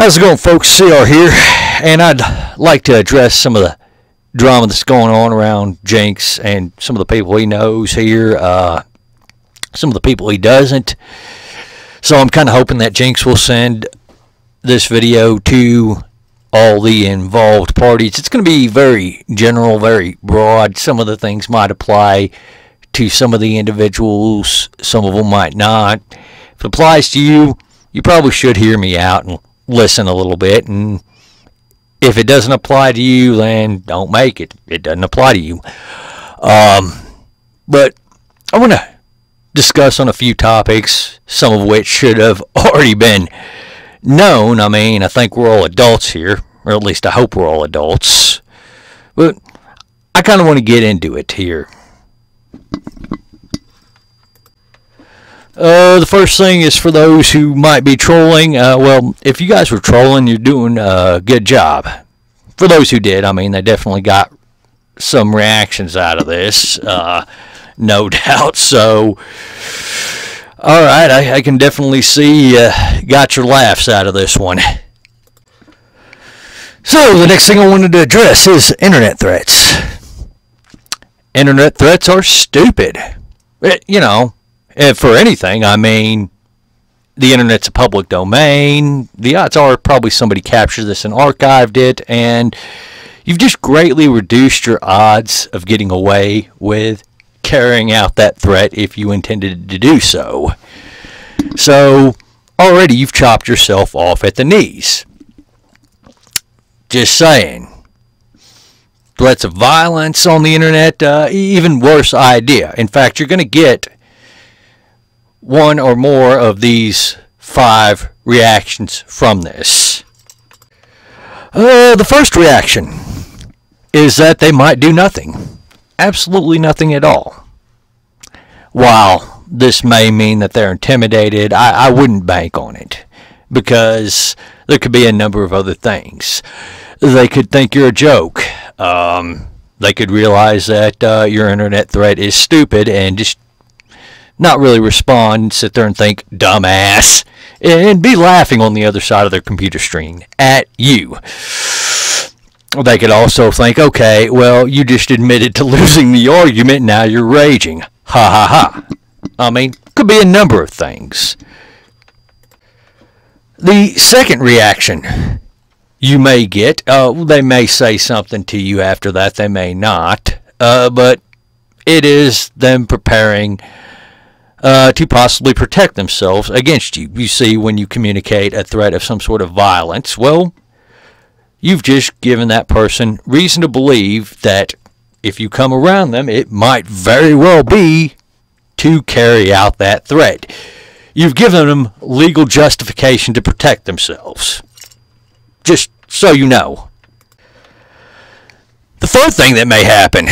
How's it going, folks? CR here, and I'd like to address some of the drama that's going on around Jinx and some of the people he knows here, some of the people he doesn't. So I'm kind of hoping that Jinx will send this video to all the involved parties. It's going to be very general, very broad. Some of the things might apply to some of the individuals, some of them might not. If it applies to you, you probably should hear me out and listen a little bit, and if it doesn't apply to you, then don't make it. It doesn't apply to you. But I want to discuss on a few topics, some of which should have already been known. I mean, I think we're all adults here, or at least I hope we're all adults. But I kind of want to get into it here. The first thing is for those who might be trolling. Well, if you guys were trolling, you're doing a good job. For those who did, I mean, they definitely got some reactions out of this, no doubt. So, all right, I can definitely see got your laughs out of this one. So, the next thing I wanted to address is internet threats. Internet threats are stupid. You know, for anything, I mean, the internet's a public domain. The odds are probably somebody captured this and archived it, and you've just greatly reduced your odds of getting away with carrying out that threat if you intended to do so. So, already you've chopped yourself off at the knees. Just saying. Threats of violence on the internet, even worse idea. In fact, you're going to get one or more of these 5 reactions from this. The first reaction is that they might do nothing. Absolutely nothing at all. While this may mean that they're intimidated, I wouldn't bank on it, because there could be a number of other things. They could think you're a joke. They could realize that your internet threat is stupid and just not really respond, sit there and think, dumbass, and be laughing on the other side of their computer screen at you. They could also think, okay, well, you just admitted to losing the argument, now you're raging. Ha ha ha. I mean, could be a number of things. The second reaction you may get, they may say something to you after that, they may not, but it is them preparing to possibly protect themselves against you. You see, when you communicate a threat of some sort of violence, well, you've just given that person reason to believe that if you come around them, it might very well be to carry out that threat. You've given them legal justification to protect themselves. Just so you know. The third thing that may happen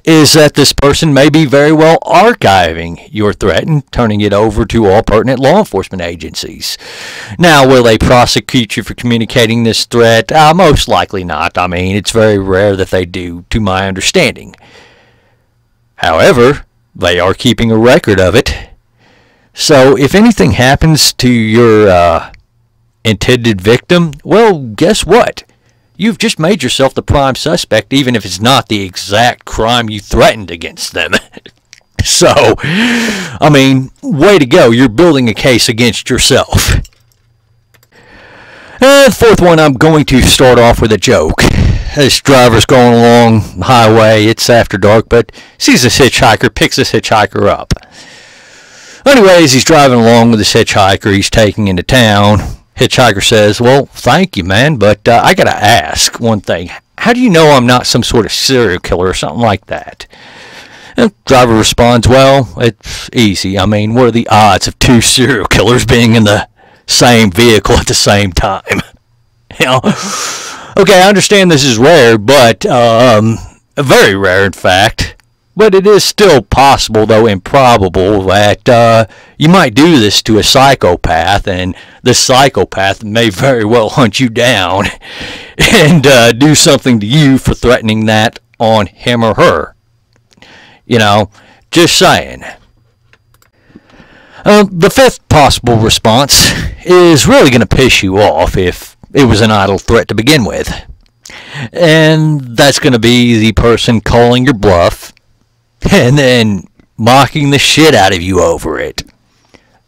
is that this person may be very well archiving your threat and turning it over to all pertinent law enforcement agencies. Now, will they prosecute you for communicating this threat? Most likely not. I mean, it's very rare that they do, to my understanding. However, they are keeping a record of it. So, if anything happens to your intended victim, well, guess what? You've just made yourself the prime suspect, even if it's not the exact crime you threatened against them. So, I mean, way to go. You're building a case against yourself. And the fourth one, I'm going to start off with a joke. This driver's going along the highway. It's after dark, but sees this hitchhiker, picks this hitchhiker up. Anyways, he's driving along with this hitchhiker. He's taking into town. Hitchhiker says, well, thank you, man, but I got to ask one thing. How do you know I'm not some sort of serial killer or something like that? And the driver responds, well, it's easy. I mean, what are the odds of 2 serial killers being in the same vehicle at the same time? You know, okay, I understand this is rare, but very rare, in fact. But it is still possible, though improbable, that you might do this to a psychopath, and this psychopath may very well hunt you down and do something to you for threatening that on him or her. You know, just saying. The fifth possible response is really going to piss you off if it was an idle threat to begin with. And that's going to be the person calling your bluff and then mocking the shit out of you over it.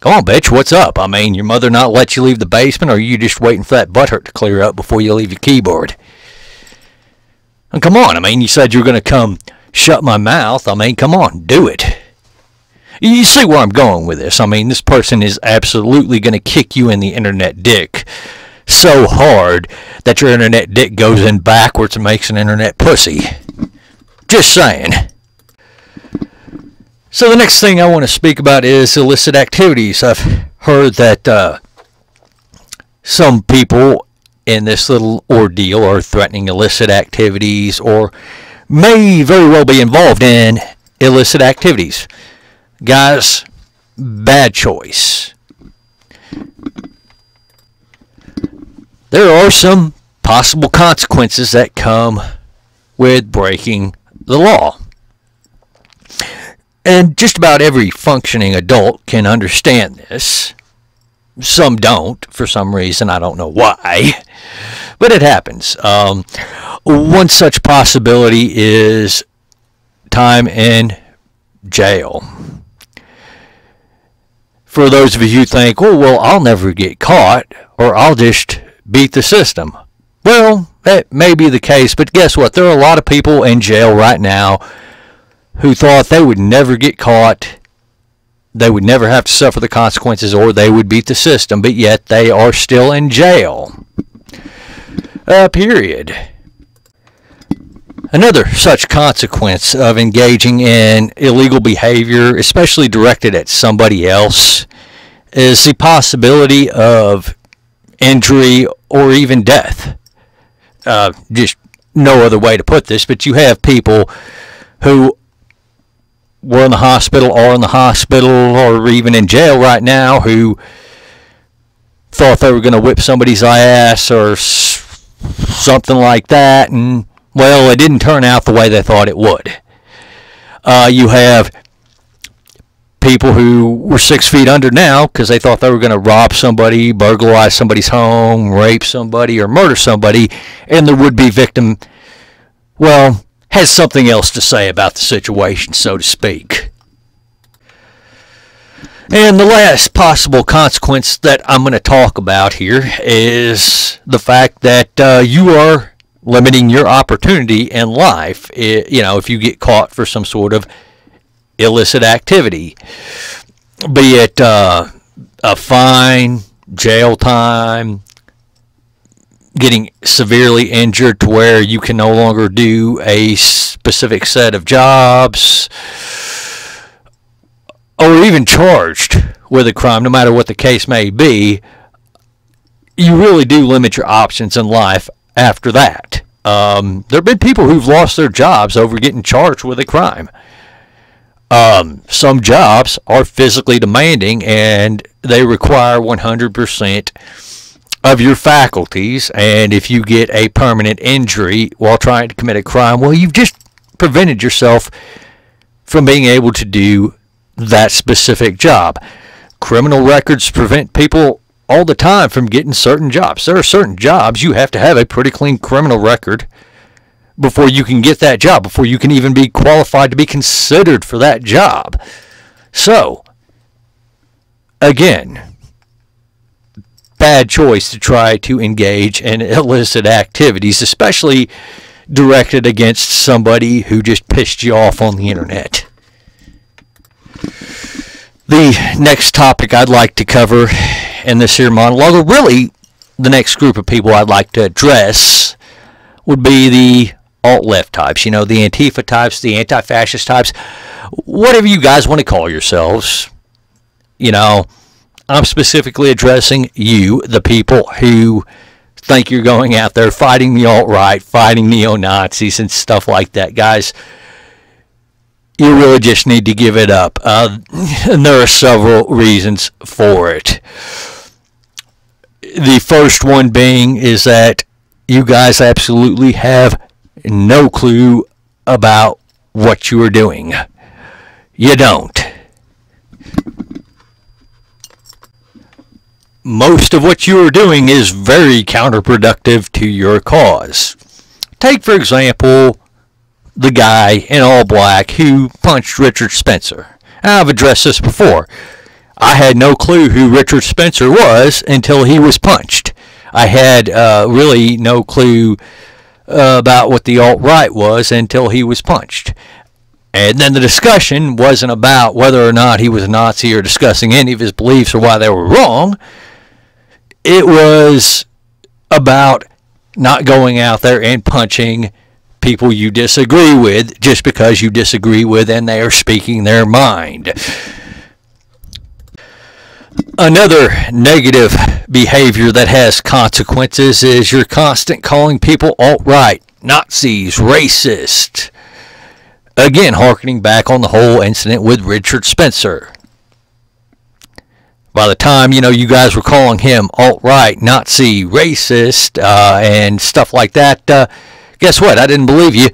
Come on, bitch, what's up? I mean, your mother not let you leave the basement, or are you just waiting for that butthurt to clear up before you leave your keyboard? And come on, I mean, you said you were going to come shut my mouth. I mean, come on, do it. You see where I'm going with this. I mean, this person is absolutely going to kick you in the internet dick so hard that your internet dick goes in backwards and makes an internet pussy. Just saying. So the next thing I want to speak about is illicit activities. I've heard that some people in this little ordeal are threatening illicit activities or may very well be involved in illicit activities. Guys, bad choice. There are some possible consequences that come with breaking the law. And just about every functioning adult can understand this. Some don't, for some reason. I don't know why. But it happens. One such possibility is time in jail. For those of you who think, oh, well, I'll never get caught, or I'll just beat the system. Well, that may be the case, but guess what? There are a lot of people in jail right now who thought they would never get caught, they would never have to suffer the consequences, or they would beat the system, but yet they are still in jail. Period. Another such consequence of engaging in illegal behavior, especially directed at somebody else, is the possibility of injury or even death. Just no other way to put this, but you have people who were in the hospital, are in the hospital, or even in jail right now who thought they were going to whip somebody's ass or something like that, and well, it didn't turn out the way they thought it would. You have people who were 6 feet under now because they thought they were going to rob somebody, burglarize somebody's home, rape somebody, or murder somebody, and the would-be victim, well, has something else to say about the situation, so to speak. And the last possible consequence that I'm going to talk about here is the fact that you are limiting your opportunity in life, if you get caught for some sort of illicit activity, be it a fine, jail time, getting severely injured to where you can no longer do a specific set of jobs, or even charged with a crime, no matter what the case may be. You really do limit your options in life after that. There have been people who've lost their jobs over getting charged with a crime. Some jobs are physically demanding and they require 100% of your faculties, and if you get a permanent injury while trying to commit a crime, well, you've just prevented yourself from being able to do that specific job. Criminal records prevent people all the time from getting certain jobs. There are certain jobs you have to have a pretty clean criminal record before you can get that job, before you can even be qualified to be considered for that job. So, again, bad choice to try to engage in illicit activities, especially directed against somebody who just pissed you off on the internet. The next topic I'd like to cover in this here monologue, or really the next group of people I'd like to address, would be the alt-left types, the Antifa types, the anti-fascist types, whatever you guys want to call yourselves. I'm specifically addressing you, the people who think you're going out there fighting the alt-right, fighting neo-Nazis and stuff like that. Guys, you really just need to give it up. And there are several reasons for it. The first one being is that you guys absolutely have no clue about what you are doing. You don't. most of what you are doing is very counterproductive to your cause. Take, for example, the guy in all black who punched Richard Spencer. I've addressed this before. I had no clue who Richard Spencer was until he was punched. I had really no clue about what the alt-right was until he was punched. And then the discussion wasn't about whether or not he was a Nazi or discussing any of his beliefs or why they were wrong. It was about not going out there and punching people you disagree with just because you disagree with and they are speaking their mind. Another negative behavior that has consequences is your constant calling people alt-right, Nazis, racist. Again, hearkening back on the whole incident with Richard Spencer. By the time, you guys were calling him alt-right, Nazi, racist, and stuff like that, guess what? I didn't believe you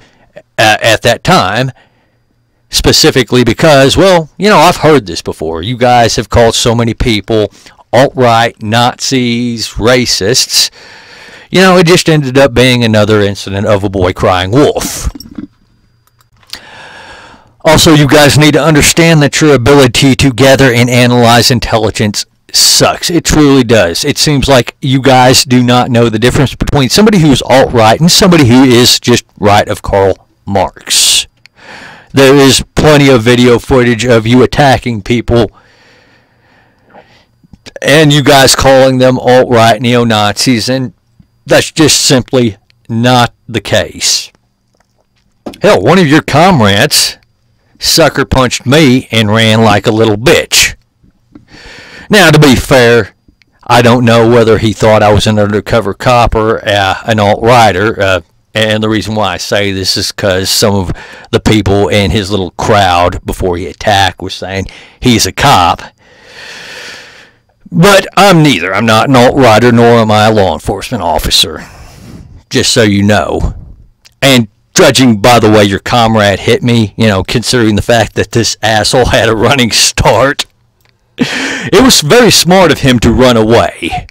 at that time. Specifically because, well, I've heard this before. You guys have called so many people alt-right, Nazis, racists. It just ended up being another incident of a boy crying wolf. Also, you guys need to understand that your ability to gather and analyze intelligence sucks. It truly does. It seems like you guys do not know the difference between somebody who is alt-right and somebody who is just right of Karl Marx. There is plenty of video footage of you attacking people and you guys calling them alt-right neo-Nazis, and that's just simply not the case. Hell, one of your comrades sucker punched me and ran like a little bitch. Now, to be fair, I don't know whether he thought I was an undercover cop or an alt-righter. And the reason why I say this is because some of the people in his little crowd before he attacked were saying he's a cop. But I'm neither. I'm not an alt-righter, nor am I a law enforcement officer. Just so you know. And judging by the way your comrade hit me, considering the fact that this asshole had a running start, it was very smart of him to run away.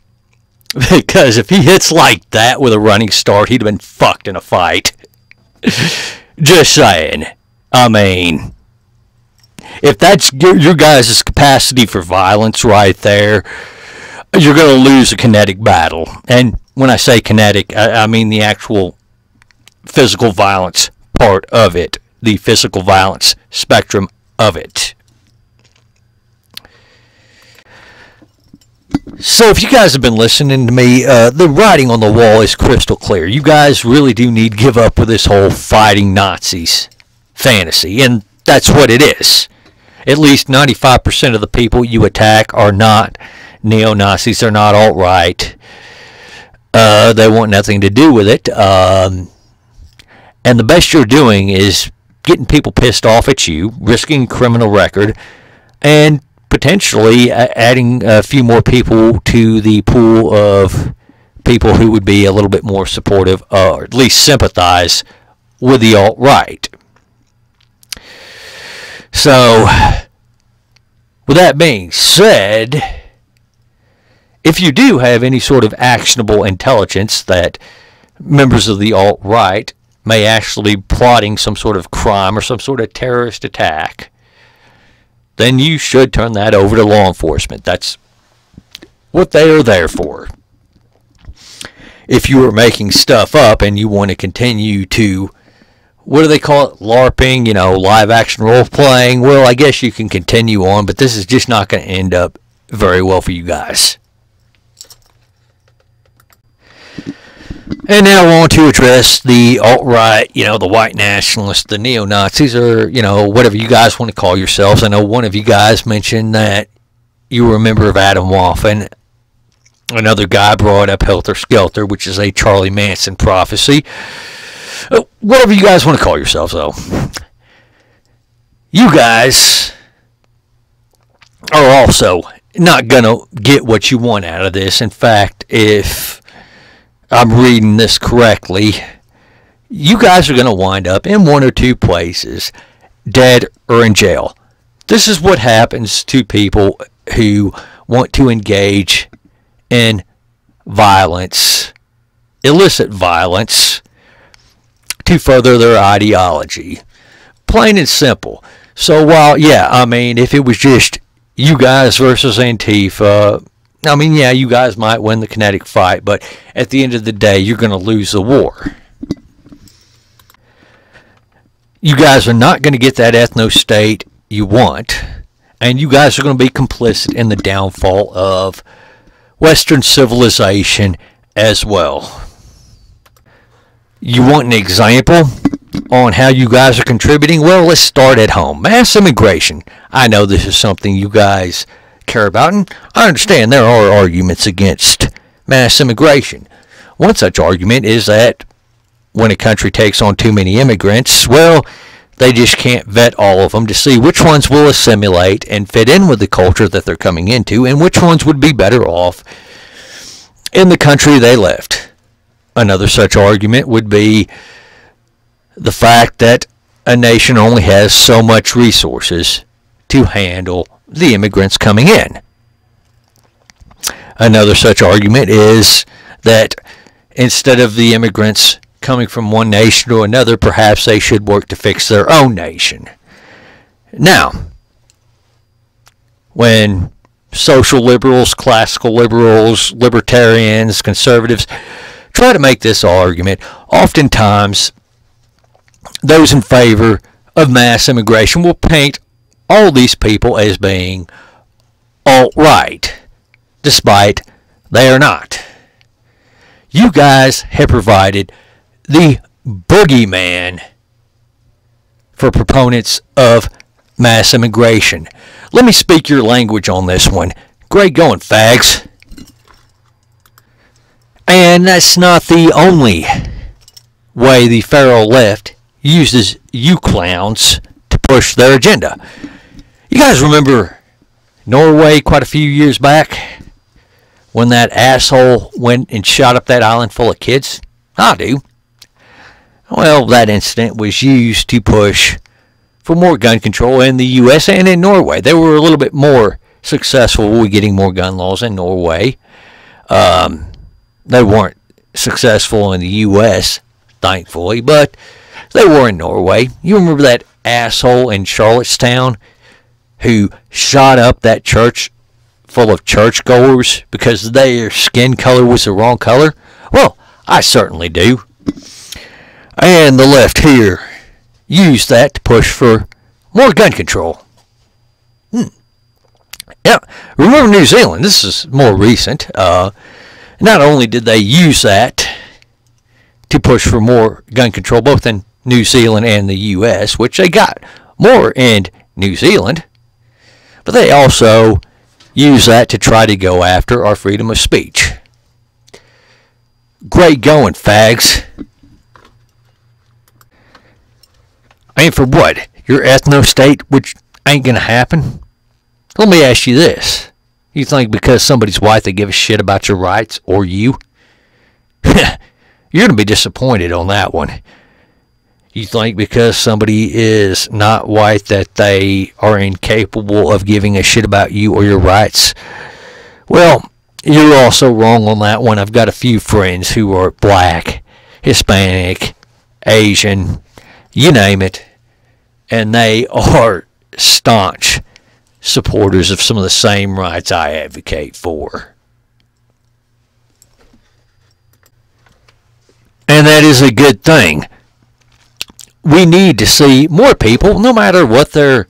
Because if he hits like that with a running start, he'd have been fucked in a fight. Just saying. I mean, if that's your guys' capacity for violence right there, you're going to lose a kinetic battle. And when I say kinetic, I mean the actual physical violence part of it. The physical violence spectrum of it. So if you guys have been listening to me, the writing on the wall is crystal clear. You guys really do need to give up with this whole fighting Nazis fantasy, and that's what it is. At least 95% of the people you attack are not neo-Nazis, they're not alt-right. They want nothing to do with it. And the best you're doing is getting people pissed off at you, risking criminal record, and potentially adding a few more people to the pool of people who would be a little bit more supportive or at least sympathize with the alt-right. So, with that being said, if you do have any sort of actionable intelligence that members of the alt-right may actually be plotting some sort of crime or some sort of terrorist attack, then you should turn that over to law enforcement. That's what they are there for. If you are making stuff up and you want to continue to, what do they call it, LARPing, live action role playing, well, I guess you can continue on, but this is just not going to end up very well for you guys. And now I want to address the alt-right, the white nationalists, the neo-Nazis, or, whatever you guys want to call yourselves. I know one of you guys mentioned that you were a member of Adam Wolf, and another guy brought up Helter Skelter, which is a Charlie Manson prophecy. Whatever you guys want to call yourselves, though. You guys are also not going to get what you want out of this. In fact, if I'm reading this correctly, you guys are going to wind up in one or two places, dead or in jail. This is what happens to people who want to engage in violence, illicit violence, to further their ideology. Plain and simple. So while, yeah, I mean, if it was just you guys versus Antifa, I mean, yeah, you guys might win the kinetic fight, but at the end of the day, you're going to lose the war. You guys are not going to get that ethno-state you want, and you guys are going to be complicit in the downfall of Western civilization as well. You want an example on how you guys are contributing? Well, let's start at home. Mass immigration. I know this is something you guys care about, and I understand there are arguments against mass immigration. One such argument is that when a country takes on too many immigrants, well, they just can't vet all of them to see which ones will assimilate and fit in with the culture that they're coming into, and which ones would be better off in the country they left. Another such argument would be the fact that a nation only has so much resources to handle the immigrants coming in. Another such argument is that instead of the immigrants coming from one nation to another, perhaps they should work to fix their own nation. Now, when social liberals, classical liberals, libertarians, conservatives try to make this argument, oftentimes those in favor of mass immigration will paint all these people as being alt-right, despite they are not. You guys have provided the boogeyman for proponents of mass immigration. Let me speak your language on this one. Great going, fags. And that's not the only way the feral left uses you clowns to push their agenda. You guys remember Norway quite a few years back when that asshole went and shot up that island full of kids? I do. Well, that incident was used to push for more gun control in the U.S. and in Norway. They were a little bit more successful with getting more gun laws in Norway. They weren't successful in the U.S., thankfully, but they were in Norway. You remember that asshole in Charlottetown who shot up that church full of churchgoers because their skin color was the wrong color? Well, I certainly do. And the left here used that to push for more gun control. Yeah, remember New Zealand? This is more recent. Not only did they use that to push for more gun control, both in New Zealand and the U.S., which they got more in New Zealand, but they also use that to try to go after our freedom of speech. Great going, fags. And for what? Your ethno-state, which ain't going to happen? Let me ask you this. You think because somebody's white they give a shit about your rights, or you? You're going to be disappointed on that one. You think because somebody is not white that they are incapable of giving a shit about you or your rights? Well, you're also wrong on that one. I've got a few friends who are black, Hispanic, Asian, you name it, and they are staunch supporters of some of the same rights I advocate for. And that is a good thing. We need to see more people, no matter what their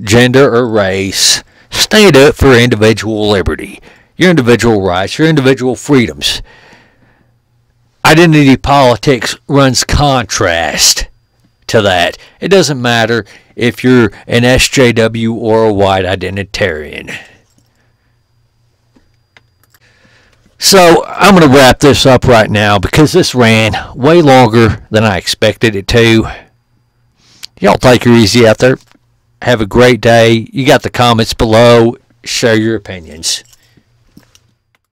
gender or race, stand up for individual liberty, your individual rights, your individual freedoms. Identity politics runs contrast to that. It doesn't matter if you're an SJW or a white identitarian. So I'm going to wrap this up right now because this ran way longer than I expected it to. Y'all take her easy out there. Have a great day. You got the comments below. Share your opinions.